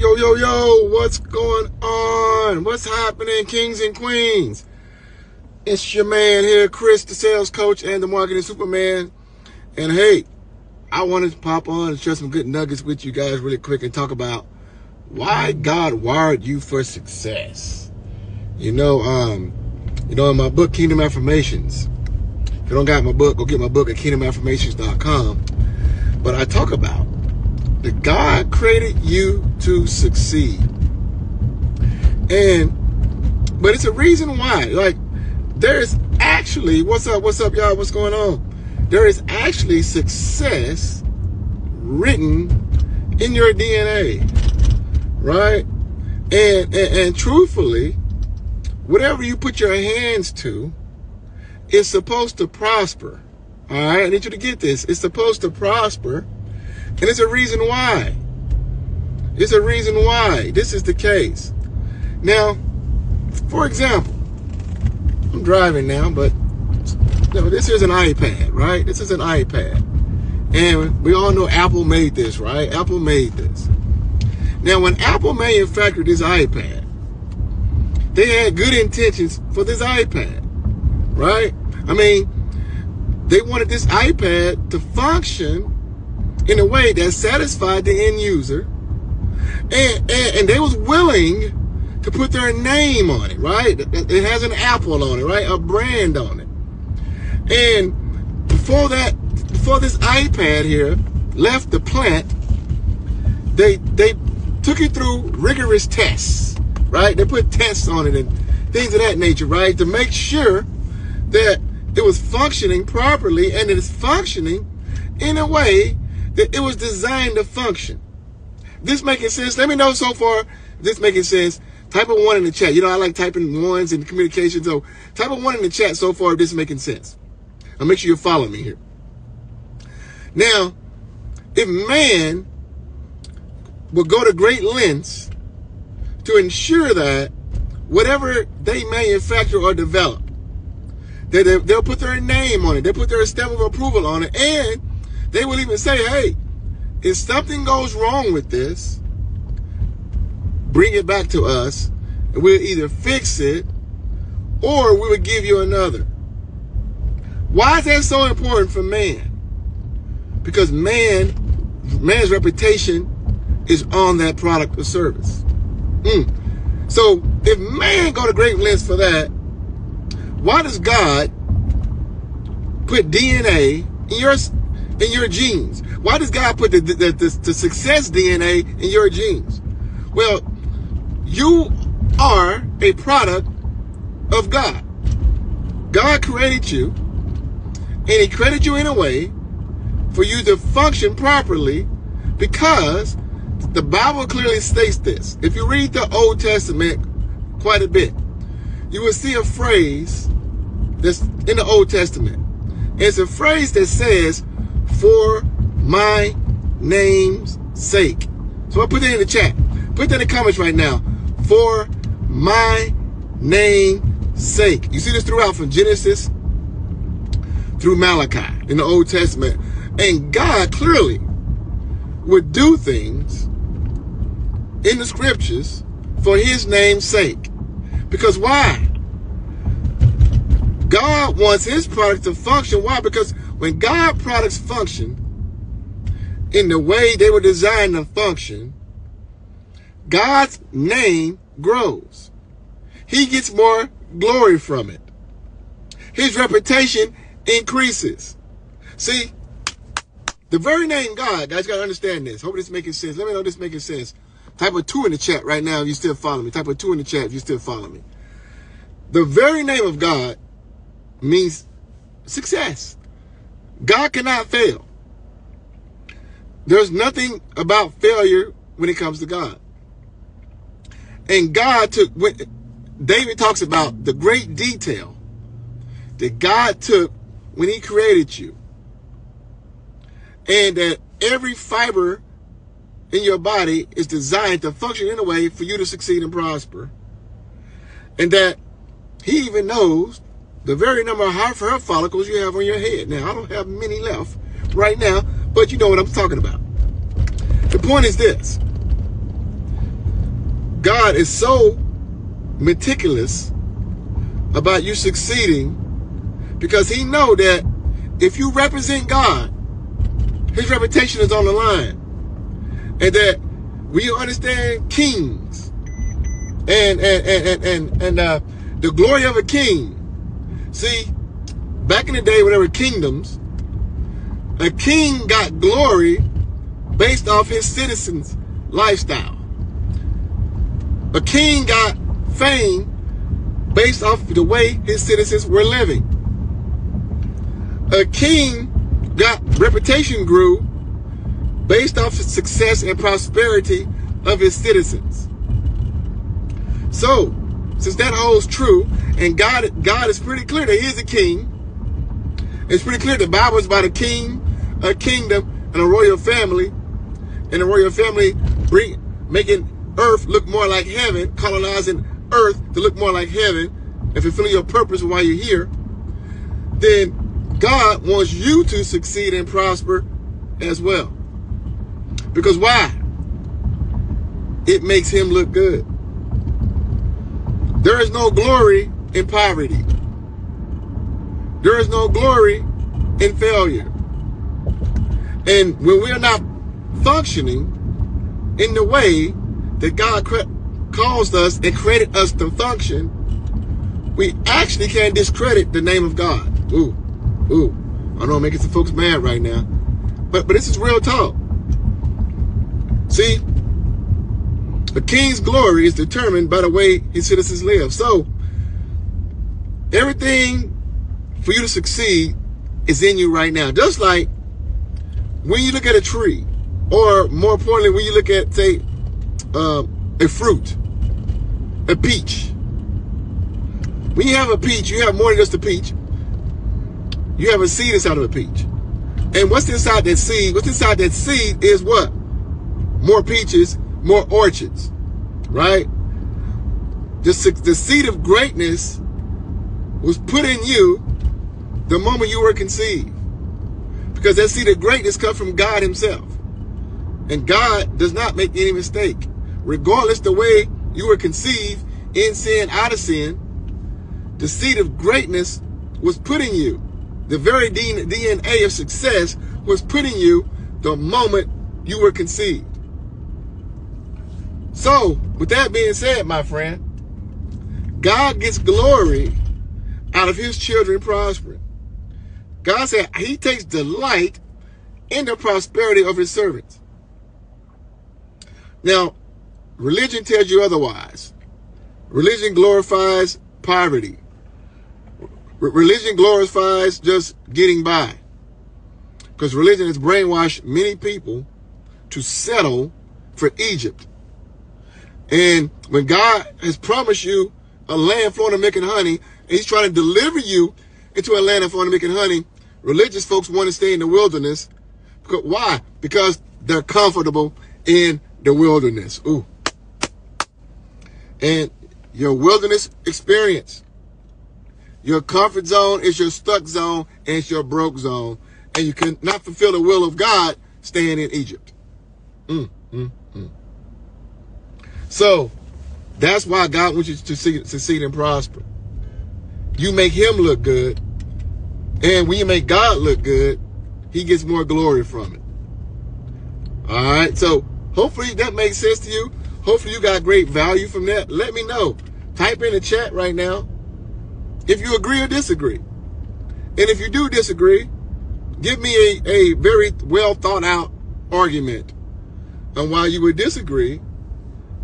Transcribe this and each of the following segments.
Yo, yo, yo, what's going on? What's happening, kings and queens? It's your man here, Chris, the sales coach and the marketing superman. And hey, I wanted to pop on and share some good nuggets with you guys really quick and talk about why God wired you for success. In my book, Kingdom Affirmations. If you don't got my book, go get my book at KingdomAffirmations.com. But I talk about that God created you to succeed. But it's a reason why. Like, there's actually, what's up, y'all? What's going on? There is actually success written in your DNA, right? And truthfully, whatever you put your hands to is supposed to prosper. All right, I need you to get this. It's supposed to prosper, and it's a reason why. It's a reason why this is the case. Now, for example, I'm driving now, but this is an iPad, right? This is an iPad. And we all know Apple made this, right? Apple made this. Now, when Apple manufactured this iPad, they had good intentions for this iPad, right? I mean, they wanted this iPad to function in a way that satisfied the end user. And they was willing to put their name on it, right? It has an Apple on it, right? A brand on it. And before this iPad here left the plant, they took it through rigorous tests, right? They put tests on it and things of that nature, right? To make sure that it was functioning properly and it is functioning in a way that it was designed to function. This making sense? Let me know so far. This making sense? Type a 1 in the chat. You know, I like typing ones in communication. So type a 1 in the chat so far if this is making sense. I'll make sure you follow me here. Now, if man will go to great lengths to ensure that whatever they manufacture or develop, they'll put their name on it, they'll put their stamp of approval on it, and they will even say, hey, if something goes wrong with this, bring it back to us, and we'll either fix it or we will give you another. Why is that so important for man? Because man's reputation is on that product or service. So if man go to great lengths for that, why does God put DNA in your genes? Why does God put the success DNA in your genes? Well, you are a product of God. God created you, and he created you in a way for you to function properly, because the Bible clearly states this. If you read the Old Testament quite a bit, you will see a phrase that's in the Old Testament. It's a phrase that says, for my name's sake. So I put that in the chat. Put that in the comments right now. For my name's sake. You see this throughout, from Genesis through Malachi in the Old Testament. And God clearly would do things in the scriptures for his name's sake. Because why? God wants his product to function. Why? Because when God's products function in the way they were designed to function, God's name grows. He gets more glory from it. His reputation increases. See, the very name God, guys, got to understand this. Hope this is making sense. Let me know if this is making sense. Type a 2 in the chat right now if you still follow me. Type a 2 in the chat if you still follow me. The very name of God means success. God cannot fail. There's nothing about failure when it comes to God. And God took, when David talks about the great detail that God took when he created you, and that every fiber in your body is designed to function in a way for you to succeed and prosper, and that he even knows the very number of hair follicles you have on your head. Now, I don't have many left right now, but you know what I'm talking about. The point is this. God is so meticulous about you succeeding because he know that if you represent God, his reputation is on the line. And that when you understand kings and the glory of a king. See, back in the day, whatever kingdoms, a king got glory based off his citizens' lifestyle. A king got fame based off the way his citizens were living. A king got reputation grew based off the success and prosperity of his citizens. So, since that holds true, and God is pretty clear that he is a king, it's pretty clear the Bible is about a king, a kingdom, and a royal family, and the royal family making earth look more like heaven, colonizing earth to look more like heaven, and fulfilling your purpose while you're here. Then God wants you to succeed and prosper as well. Because why? It makes him look good. There is no glory in poverty. There is no glory in failure. And when we are not functioning in the way that God caused us and created us to function, we actually can discredit the name of God. Ooh. I know I'm making some folks mad right now. But this is real talk. See, the king's glory is determined by the way his citizens live. So, everything for you to succeed is in you right now. Just like when you look at a tree, or more importantly, when you look at, say, a fruit, a peach. When you have a peach, you have more than just a peach. You have a seed inside of a peach. And what's inside that seed? What's inside that seed is what? More peaches, more orchards, right? The seed of greatness was put in you the moment you were conceived. Because that seed of greatness comes from God himself. And God does not make any mistake. Regardless the way you were conceived, in sin, out of sin, the seed of greatness was put in you. The very DNA of success was put in you the moment you were conceived. So, with that being said, my friend, God gets glory out of his children prospering. God said he takes delight in the prosperity of his servants. Now, religion tells you otherwise. Religion glorifies poverty. Religion glorifies just getting by. Because religion has brainwashed many people to settle for Egypt. And when God has promised you a land flowing with milk and honey, and he's trying to deliver you into a land of flowing with milk and honey, religious folks want to stay in the wilderness. Why? Because they're comfortable in the wilderness. Ooh. And your wilderness experience, your comfort zone is your stuck zone, and it's your broke zone. And you cannot fulfill the will of God staying in Egypt. So, that's why God wants you to succeed and prosper. You make him look good. And when you make God look good, he gets more glory from it. All right? So, hopefully that makes sense to you. Hopefully you got great value from that. Let me know. Type in the chat right now if you agree or disagree. And if you do disagree, give me a very well thought out argument on why you would disagree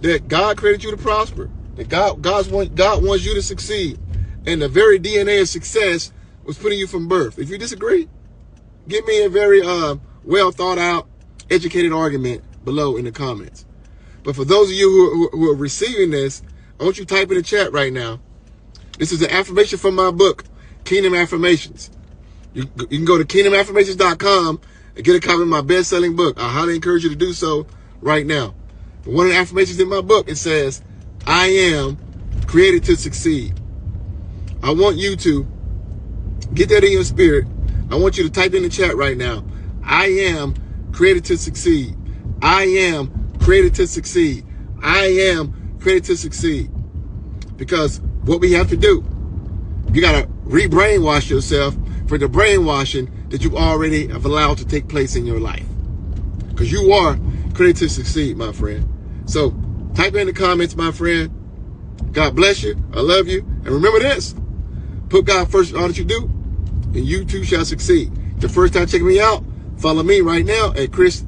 that God created you to prosper, that God wants you to succeed, and the very DNA of success was putting you from birth. If you disagree, give me a very well thought out, educated argument below in the comments. But for those of you who are receiving this, I want you to type in the chat right now. This is an affirmation from my book, Kingdom Affirmations. You can go to kingdomaffirmations.com and get a copy of my best-selling book. I highly encourage you to do so right now. One of the affirmations in my book, it says, I am created to succeed. I want you to get that in your spirit. I want you to type in the chat right now. I am created to succeed. I am created to succeed. I am created to succeed. Because what we have to do, you got to re-brainwash yourself for the brainwashing that you already have allowed to take place in your life. Because you are created to succeed, my friend. So type in the comments, my friend. God bless you. I love you. And remember this. Put God first in all that you do, and you too shall succeed. The first time checking me out, follow me right now at Chris